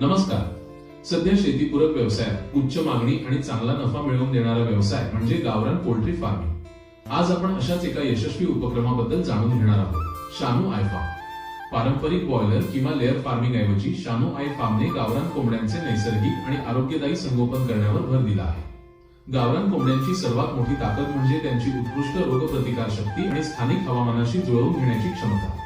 नमस्कार. सध्या शेतीपूरक व्यवसायात उच्च मागणी आणि चांगला नफा मिळवून देणारा व्यवसाय म्हणजे गावरान पोल्ट्री फार्मिंग. आज आपण अशाच एका यशस्वी उपक्रमाबद्दल जाणून घेणार आहोत. शानू आय फार्म. पारंपरिक बॉयलर किंवा लेअर फार्मिंग ऐवजी शानू आय फार्मने गावरान कोंबड्यांचे नैसर्गिक आणि आरोग्यदायी संगोपन करण्यावर भर दिला आहे. गावरान कोंबड्यांची सर्वात मोठी ताकद म्हणजे त्यांची उत्कृष्ट रोगप्रतिकार शक्ती आणि स्थानिक हवामानाशी जुळवून घेण्याची क्षमता.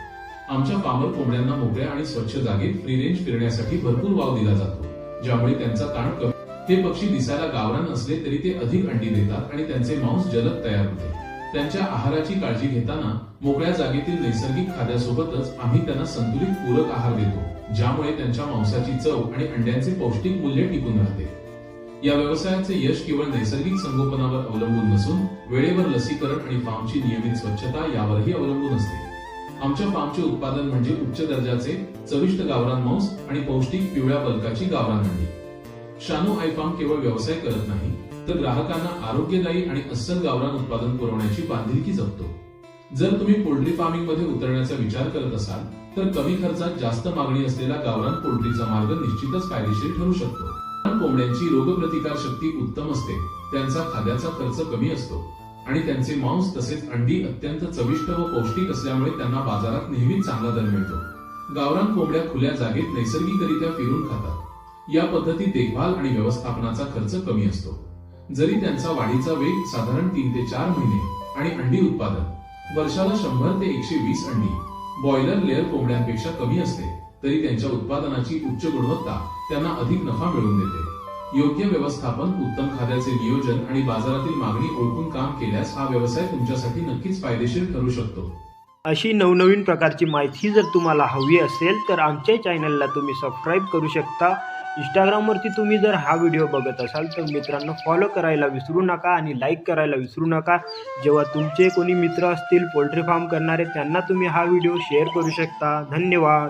आमच्या फार्मवर कोंबड्यांना मोकळ्या आणि स्वच्छ जागेत फ्री रेंज फिरण्यासाठी भरपूर वाव दिला जातो, ज्यामुळे त्यांचा ताण कमी. हे पक्षी दिसायला गावरान असले तरी ते अधिक अंडी देतात आणि त्यांचे मांस जलद तयार होते. त्यांच्या आहाराची काळजी घेताना मोकळ्या जागेतील नैसर्गिक खाद्यासोबतच आम्ही त्यांना संतुलित पूरक आहार देतो, ज्यामुळे त्यांच्या मांसाची चव आणि अंड्यांचे पौष्टिक मूल्य टिकून राहते. या व्यवसायाचे यश केवळ नैसर्गिक संगोपनावर अवलंबून नसून वेळेवर लसीकरण आणि फार्मची नियमित स्वच्छता यावरही अवलंबून असते. आमच्या फार्मचे उत्पादन म्हणजे उच्च दर्जाचे चविष्ट गावरान मांस आणि पौष्टिक पिवळ्या बल्काची गावरान अंडी. शानू आय फार्म केवळ व्यवसाय करत नाही, तर ग्राहकांना आरोग्यदायी आणि अस्सल गावरान उत्पादन पुरवण्याची बांधिलकी जपतो. जर तुम्ही पोल्ट्री फार्मिंग मध्ये उतरण्याचा विचार करत असाल तर कमी खर्चात जास्त मागणी असलेला गावरान पोल्ट्रीचा मार्ग निश्चितच फायदेशीर ठरू शकतो. कोंबड्यांची रोगप्रतिकार शक्ती उत्तम असते, त्यांचा खाद्याचा खर्च कमी असतो आणि त्यांचे मांस तसेच अंडी अत्यंत चविष्ट व पौष्टिक असल्यामुळे त्यांना बाजारात नेहमीच चांगला दर मिळतो. गावरान कोंबड्या खुल्या जागेत नैसर्गिकरित्या फिरून खातात. या पद्धतीत देखभाल आणि व्यवस्थापनाचा खर्च कमी असतो. जरी त्यांचा वाढीचा वेग साधारण 3 ते 4 महिने आणि अंडी उत्पादन वर्षाला 100 ते 120 अंडी बॉयलर लेअर कोंबड्यांपेक्षा कमी असते, तरी त्यांच्या उत्पादनाची उच्च गुणवत्ता त्यांना अधिक नफा मिळवून देते. योग्य व्यवस्थापन, उत्तम खाद्याचे नियोजन आणि बाजारातील मागणी ओळखून काम केल्यास हा व्यवसाय तुमच्यासाठी नक्कीच फायदेशीर ठरू शकतो. अशी नवनवीन प्रकारची माहिती जर तुम्हाला हवी असेल तर आमच्या चॅनलला तुम्ही सबस्क्राईब करू शकता. इंस्टाग्रामवरती तुम्ही जर हा व्हिडिओ बघत असाल तर मित्रांनो फॉलो करायला विसरू नका आणि लाईक करायला विसरू नका. जेव्हा तुमचे कोणी मित्र असतील पोल्ट्री फार्म करणारे त्यांना तुम्ही हा व्हिडिओ शेअर करू शकता. धन्यवाद.